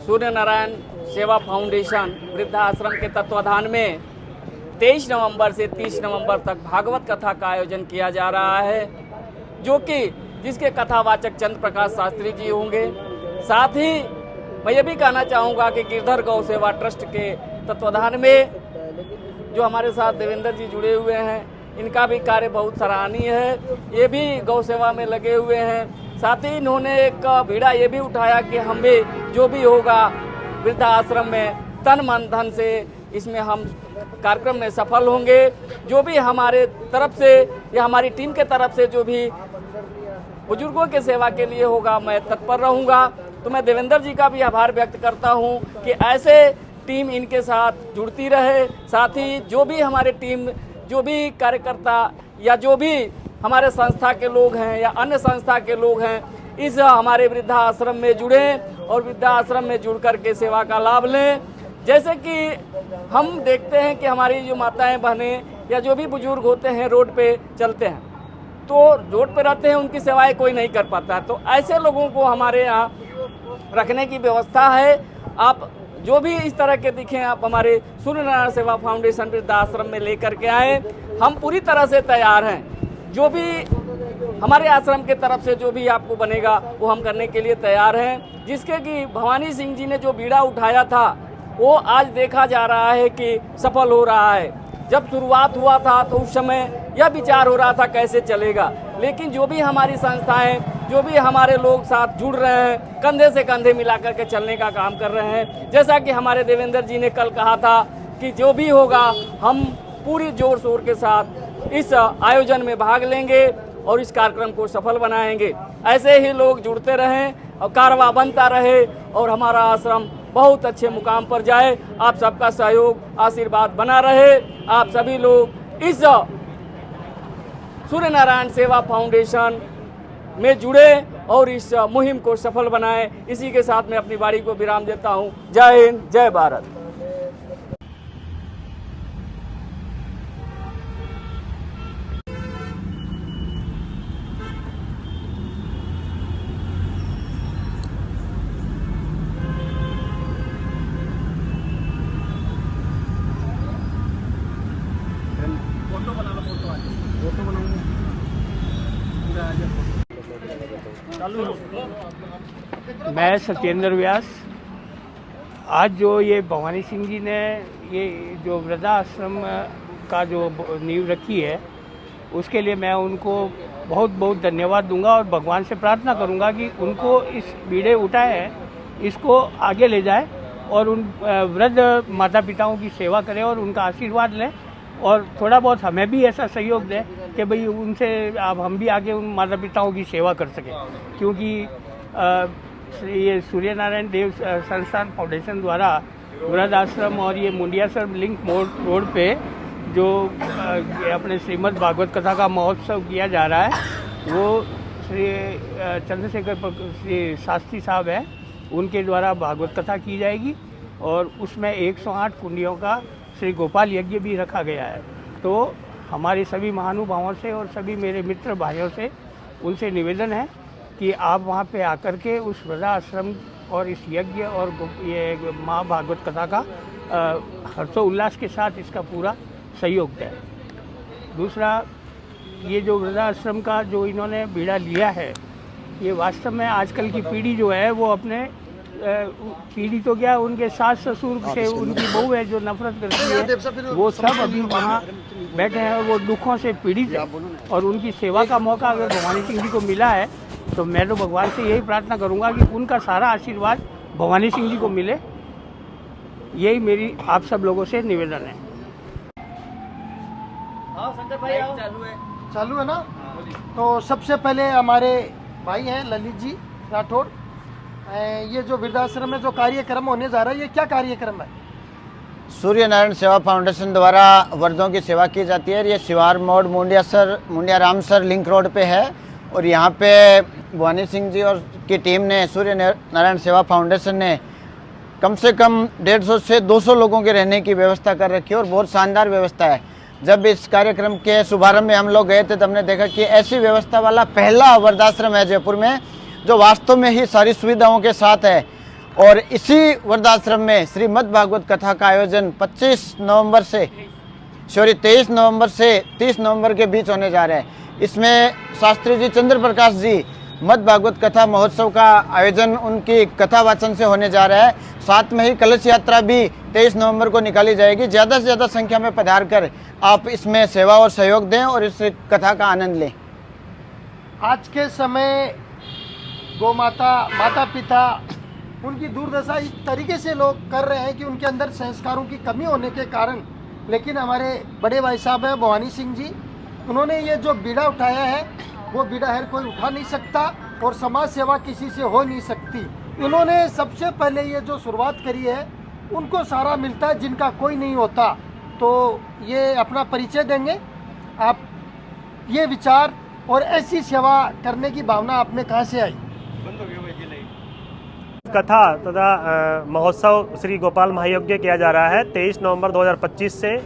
सूर्य नारायण सेवा फाउंडेशन वृद्धाश्रम के तत्वाधान में 23 नवंबर से 30 नवंबर तक भागवत कथा का आयोजन किया जा रहा है, जो कि जिसके कथावाचक चंद्र प्रकाश शास्त्री जी होंगे। साथ ही मैं ये भी कहना चाहूँगा कि गिरधर गौ सेवा ट्रस्ट के तत्वाधान में जो हमारे साथ देवेंद्र जी जुड़े हुए हैं, इनका भी कार्य बहुत सराहनीय है। ये भी गौ सेवा में लगे हुए हैं। साथ ही इन्होंने एक बीड़ा ये भी उठाया कि हम भी जो भी होगा वृद्धाश्रम में तन मन धन से इसमें हम कार्यक्रम में सफल होंगे। जो भी हमारे तरफ से या हमारी टीम के तरफ से जो भी बुजुर्गों के सेवा के लिए होगा, मैं तत्पर रहूँगा। तो मैं देवेंद्र जी का भी आभार व्यक्त करता हूँ कि ऐसे टीम इनके साथ जुड़ती रहे। साथ ही जो भी हमारे टीम, जो भी कार्यकर्ता या जो भी हमारे संस्था के लोग हैं या अन्य संस्था के लोग हैं, इस हमारे वृद्धाश्रम में जुड़ें और वृद्धाश्रम में जुड़ कर के सेवा का लाभ लें। जैसे कि हम देखते हैं कि हमारी जो माताएं बहनें या जो भी बुजुर्ग होते हैं रोड पे चलते हैं, तो रोड पे रहते हैं, उनकी सेवाएं कोई नहीं कर पाता है। तो ऐसे लोगों को हमारे यहाँ रखने की व्यवस्था है। आप जो भी इस तरह के दिखें, आप हमारे सूर्य नारायण सेवा फाउंडेशन वृद्धाश्रम में लेकर के आए। हम पूरी तरह से तैयार हैं। जो भी हमारे आश्रम के तरफ से जो भी आपको बनेगा वो हम करने के लिए तैयार हैं। जिसके कि भवानी सिंह जी ने जो बीड़ा उठाया था वो आज देखा जा रहा है कि सफल हो रहा है। जब शुरुआत हुआ था तो उस समय यह विचार हो रहा था कैसे चलेगा, लेकिन जो भी हमारी संस्थाएं, जो भी हमारे लोग साथ जुड़ रहे हैं, कंधे से कंधे मिलाकर के चलने का काम कर रहे हैं। जैसा कि हमारे देवेंद्र जी ने कल कहा था कि जो भी होगा हम पूरी जोर शोर के साथ इस आयोजन में भाग लेंगे और इस कार्यक्रम को सफल बनाएंगे। ऐसे ही लोग जुड़ते रहें और कारवां बनता रहे और हमारा आश्रम बहुत अच्छे मुकाम पर जाए। आप सबका सहयोग, आशीर्वाद बना रहे। आप सभी लोग इस सूर्य नारायण सेवा फाउंडेशन में जुड़े और इस मुहिम को सफल बनाएं। इसी के साथ मैं अपनी वाणी को विराम देता हूं। जय हिंद, जय भारत। मैं सत्येंद्र व्यास। आज जो ये भवानी सिंह जी ने ये जो वृद्धाश्रम का जो नींव रखी है, उसके लिए मैं उनको बहुत बहुत धन्यवाद दूंगा और भगवान से प्रार्थना करूंगा कि उनको इस बीड़े उठाए हैं, इसको आगे ले जाए और उन वृद्ध माता पिताओं की सेवा करें और उनका आशीर्वाद लें और थोड़ा बहुत हमें भी ऐसा सहयोग दें कि भाई उनसे अब हम भी आगे उन माता पिताओं की सेवा कर सकें। क्योंकि ये सूर्य नारायण देव संस्थान फाउंडेशन द्वारा वृद्धाश्रम और ये मुंडियासर लिंक रोड पे जो अपने श्रीमद् भागवत कथा का महोत्सव किया जा रहा है, वो श्री चंद्रशेखर श्री शास्त्री साहब हैं, उनके द्वारा भागवत कथा की जाएगी और उसमें 108 कुंडियों का श्री गोपाल यज्ञ भी रखा गया है। तो हमारे सभी महानुभावों से और सभी मेरे मित्र भाइयों से उनसे निवेदन है कि आप वहाँ पे आकर के उस वृद्धाश्रम और इस यज्ञ और ये महाभागवत कथा का हर्षोल्लास के साथ इसका पूरा सहयोग दें। दूसरा, ये जो वृद्धाश्रम का जो इन्होंने बीड़ा लिया है, ये वास्तव में आजकल की पीढ़ी जो है वो अपने पीढ़ी तो क्या, उनके सास ससुर से उनकी बहू है जो नफरत करती है, वो सब अभी वहाँ बैठे हैं और वो दुखों से पीड़ित है और उनकी सेवा का मौका अगर भवानी सिंह जी को मिला है तो मैं तो भगवान से यही प्रार्थना करूँगा कि उनका सारा आशीर्वाद भवानी सिंह जी को मिले। यही मेरी आप सब लोगों से निवेदन है। चालू है ना? तो सबसे पहले हमारे भाई हैं ललित जी राठौर, ये जो वृद्धाश्रम में जो कार्यक्रम होने जा रहा है, ये क्या कार्यक्रम है? सूर्य नारायण सेवा फाउंडेशन द्वारा वृद्धों की सेवा की जाती है। ये शिवार मोड़ मुंडिया रामसर लिंक रोड पे है और यहाँ पे भवानी सिंह जी और की टीम ने, सूर्य नारायण सेवा फाउंडेशन ने कम से कम 150 से 200 लोगों के रहने की व्यवस्था कर रखी है और बहुत शानदार व्यवस्था है। जब इस कार्यक्रम के शुभारंभ में हम लोग गए थे तो हमने देखा कि ऐसी व्यवस्था वाला पहला वृद्धाश्रम है जयपुर में जो वास्तव में ही सारी सुविधाओं के साथ है और इसी वृद्धाश्रम में श्रीमद् भागवत कथा का आयोजन 23 नवंबर से 30 नवंबर के बीच होने जा रहा है। इसमें शास्त्री जी चंद्र प्रकाश जी मद् भागवत कथा महोत्सव का आयोजन उनकी कथा वाचन से होने जा रहा है। साथ में ही कलश यात्रा भी 23 नवंबर को निकाली जाएगी। ज़्यादा से ज़्यादा संख्या में पधार कर आप इसमें सेवा और सहयोग दें और इस कथा का आनंद लें। आज के समय गौ माता, माता पिता, उनकी दुर्दशा इस तरीके से लोग कर रहे हैं कि उनके अंदर संस्कारों की कमी होने के कारण, लेकिन हमारे बड़े भाई साहब हैं भवानी सिंह जी, उन्होंने ये जो बीड़ा उठाया है वो बीड़ा हर कोई उठा नहीं सकता और समाज सेवा किसी से हो नहीं सकती। इन्होंने सबसे पहले ये जो शुरुआत करी है उनको सारा मिलता है जिनका कोई नहीं होता। तो ये अपना परिचय देंगे आप, ये विचार और ऐसी सेवा करने की भावना आप में कहाँ से आई? कथा तथा महोत्सव श्री गोपाल महायज्ञ किया जा रहा है 23 नवंबर 2025 से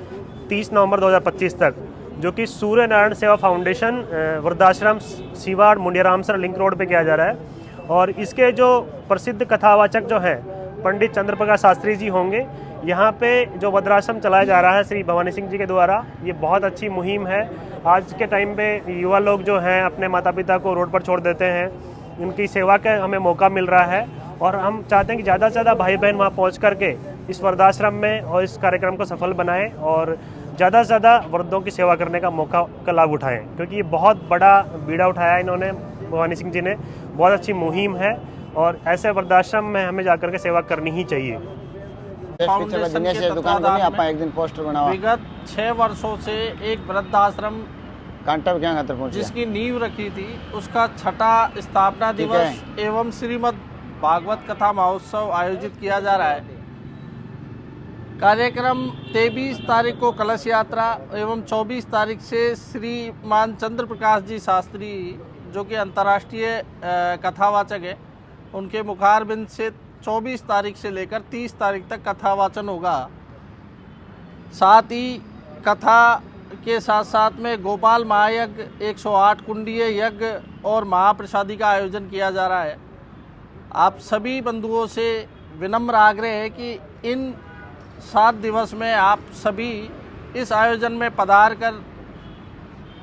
30 नवंबर 2025 तक, जो कि सूर्य नारायण सेवा फाउंडेशन वृद्धाश्रम सीवाड़ मुंडियाराम सर लिंक रोड पे किया जा रहा है। और इसके जो प्रसिद्ध कथावाचक जो हैं पंडित चंद्र प्रकाश शास्त्री जी होंगे। यहाँ पे जो वृद्धाश्रम चलाया जा रहा है श्री भवानी सिंह जी के द्वारा, ये बहुत अच्छी मुहिम है। आज के टाइम पे युवा लोग जो हैं अपने माता पिता को रोड पर छोड़ देते हैं, उनकी सेवा का हमें मौका मिल रहा है और हम चाहते हैं कि ज़्यादा से ज़्यादा भाई बहन वहाँ पहुँच करके इस वृद्धाश्रम में और इस कार्यक्रम को सफल बनाएं और ज़्यादा से ज़्यादा वृद्धों की सेवा करने का मौका का लाभ उठाएं, क्योंकि ये बहुत बड़ा बीड़ा उठाया इन्होंने, भवानी सिंह जी ने। बहुत अच्छी मुहिम है और ऐसे वृद्धाश्रम में हमें जाकर के सेवा करनी ही चाहिए। फाउंडेशन के तत्वाधान में एक दिन पोस्टर बना विगत 6 वर्षों से एक वृद्धाश्रम जिसकी नींव रखी थी उसका छठा स्थापना दिवस एवं श्रीमद् भागवत कथा महोत्सव आयोजित किया जा रहा है। कार्यक्रम 23 तारीख को कलश यात्रा एवं 24 तारीख से श्रीमान चंद्र प्रकाश जी शास्त्री जो कि अंतर्राष्ट्रीय कथावाचक है, उनके मुखारबिंद से 24 तारीख से लेकर 30 तारीख तक कथावाचन होगा। साथ ही कथा के साथ साथ में गोपाल महायज्ञ 108 कुंडीय यज्ञ और महाप्रसादी का आयोजन किया जा रहा है। आप सभी बंधुओं से विनम्र आग्रह है कि इन 7 दिवस में आप सभी इस आयोजन में पधार कर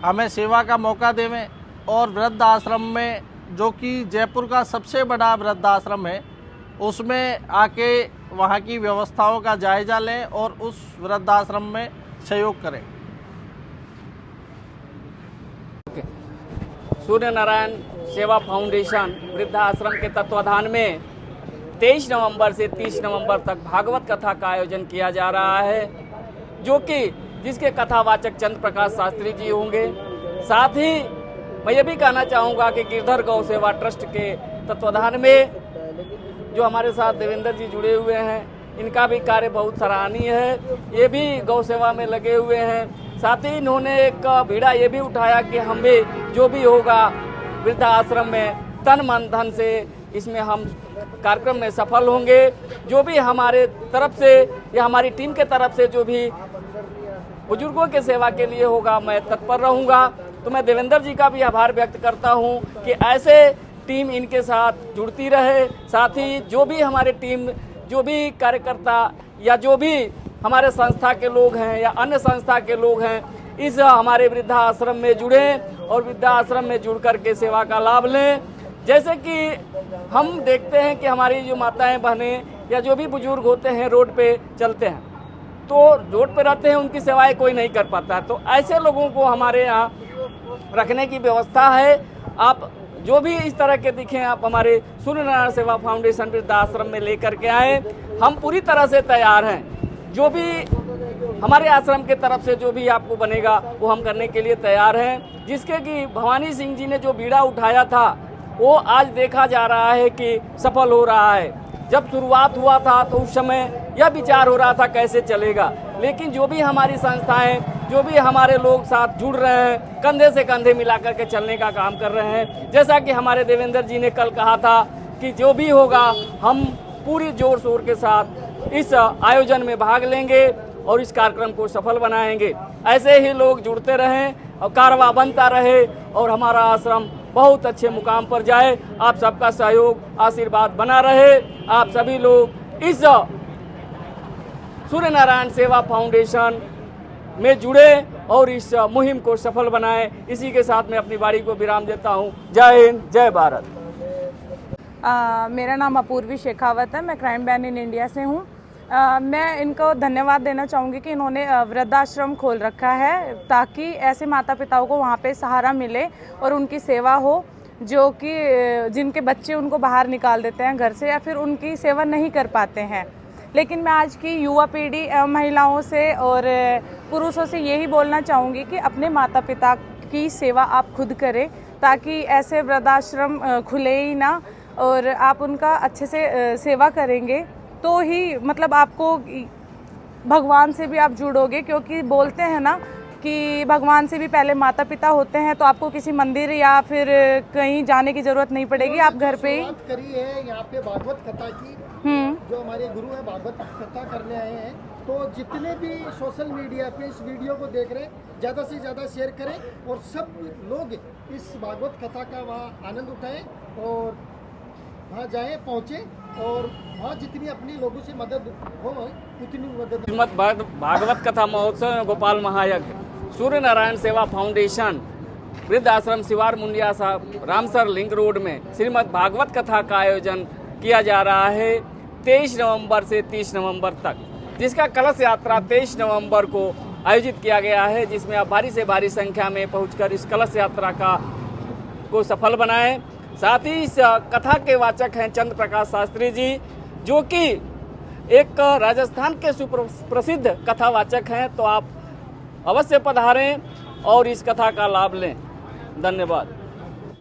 हमें सेवा का मौका देवें और वृद्ध आश्रम में, जो कि जयपुर का सबसे बड़ा वृद्ध आश्रम है, उसमें आके वहाँ की व्यवस्थाओं का जायजा लें और उस वृद्ध आश्रम में सहयोग करें। सूर्य नारायण सेवा फाउंडेशन वृद्धाश्रम के तत्वाधान में 23 नवंबर से 30 नवंबर तक भागवत कथा का आयोजन किया जा रहा है, जो कि जिसके कथावाचक चंद्र प्रकाश शास्त्री जी होंगे। साथ ही मैं ये भी कहना चाहूँगा कि गिरधर गौ सेवा ट्रस्ट के तत्वाधान में जो हमारे साथ देवेंद्र जी जुड़े हुए हैं, इनका भी कार्य बहुत सराहनीय है। ये भी गौ सेवा में लगे हुए हैं। साथ ही इन्होंने एक बीड़ा ये भी उठाया कि हम भी जो भी होगा वृद्धाश्रम में तन मन धन से इसमें हम कार्यक्रम में सफल होंगे। जो भी हमारे तरफ से या हमारी टीम के तरफ से जो भी बुजुर्गों के सेवा के लिए होगा, मैं तत्पर रहूँगा। तो मैं देवेंद्र जी का भी आभार व्यक्त करता हूँ कि ऐसे टीम इनके साथ जुड़ती रहे। साथ ही जो भी हमारे टीम, जो भी कार्यकर्ता या जो भी हमारे संस्था के लोग हैं या अन्य संस्था के लोग हैं, इस हमारे वृद्धाश्रम में जुड़ें और वृद्धाश्रम में जुड़ कर के सेवा का लाभ लें। जैसे कि हम देखते हैं कि हमारी जो माताएं बहनें या जो भी बुजुर्ग होते हैं रोड पे चलते हैं, तो रोड पे रहते हैं, उनकी सेवाएं कोई नहीं कर पाता है। तो ऐसे लोगों को हमारे यहाँ रखने की व्यवस्था है। आप जो भी इस तरह के दिखें, आप हमारे सूर्य नारायण सेवा फाउंडेशन वृद्धाश्रम में लेकर के आए। हम पूरी तरह से तैयार हैं। जो भी हमारे आश्रम के तरफ से जो भी आपको बनेगा वो हम करने के लिए तैयार हैं। जिसके कि भवानी सिंह जी ने जो बीड़ा उठाया था वो आज देखा जा रहा है कि सफल हो रहा है। जब शुरुआत हुआ था तो उस समय यह विचार हो रहा था कैसे चलेगा, लेकिन जो भी हमारी संस्थाएं, जो भी हमारे लोग साथ जुड़ रहे हैं, कंधे से कंधे मिलाकर के चलने का काम कर रहे हैं। जैसा कि हमारे देवेंद्र जी ने कल कहा था कि जो भी होगा हम पूरी जोर शोर के साथ इस आयोजन में भाग लेंगे और इस कार्यक्रम को सफल बनाएंगे। ऐसे ही लोग जुड़ते रहें और कारवां बनता रहे और हमारा आश्रम बहुत अच्छे मुकाम पर जाए। आप सबका सहयोग आशीर्वाद बना रहे। आप सभी लोग इस सूर्य नारायण सेवा फाउंडेशन में जुड़े और इस मुहिम को सफल बनाएं। इसी के साथ मैं अपनी बारी को विराम देता हूं। जय हिंद, जय भारत। मेरा नाम अपूर्वी शेखावत है। मैं क्राइम बैन इन इंडिया से हूँ। मैं इनको धन्यवाद देना चाहूँगी कि इन्होंने वृद्धाश्रम खोल रखा है ताकि ऐसे माता पिताओं को वहाँ पे सहारा मिले और उनकी सेवा हो, जो कि जिनके बच्चे उनको बाहर निकाल देते हैं घर से या फिर उनकी सेवा नहीं कर पाते हैं। लेकिन मैं आज की युवा पीढ़ी महिलाओं से और पुरुषों से यही बोलना चाहूँगी कि अपने माता पिता की सेवा आप खुद करें ताकि ऐसे वृद्धाश्रम खुले ही ना, और आप उनका अच्छे से सेवा करेंगे तो ही मतलब आपको भगवान से भी आप जुड़ोगे, क्योंकि बोलते हैं ना कि भगवान से भी पहले माता पिता होते हैं। तो आपको किसी मंदिर या फिर कहीं जाने की जरूरत नहीं पड़ेगी, आप घर पे ही करी है। यहाँ पे भागवत कथा की जो हमारे गुरु है भागवत कथा करने आए हैं, तो जितने भी सोशल मीडिया पे इस वीडियो को देख रहे हैं ज़्यादा से ज़्यादा शेयर करें और सब लोग इस भागवत कथा का वहाँ आनंद उठाएं और वहाँ जाएं, पहुँचे और वहाँ जितनी अपनी लोगों से मदद हो उतनी मदद। श्रीमद् भागवत कथा महोत्सव में गोपाल महायज्ञ सूर्य नारायण सेवा फाउंडेशन वृद्ध आश्रम शिवार मुंडिया साहब रामसर लिंक रोड में श्रीमद् भागवत कथा का आयोजन किया जा रहा है 23 नवंबर से 30 नवंबर तक, जिसका कलश यात्रा 23 नवंबर को आयोजित किया गया है, जिसमें आप भारी से भारी संख्या में पहुंचकर इस कलश यात्रा को सफल बनाएं। साथ ही इस कथा के वाचक हैं चंद्र प्रकाश शास्त्री जी, जो कि एक राजस्थान के सुप्रसिद्ध कथावाचक हैं। तो आप अवश्य पधारें और इस कथा का लाभ लें। धन्यवाद।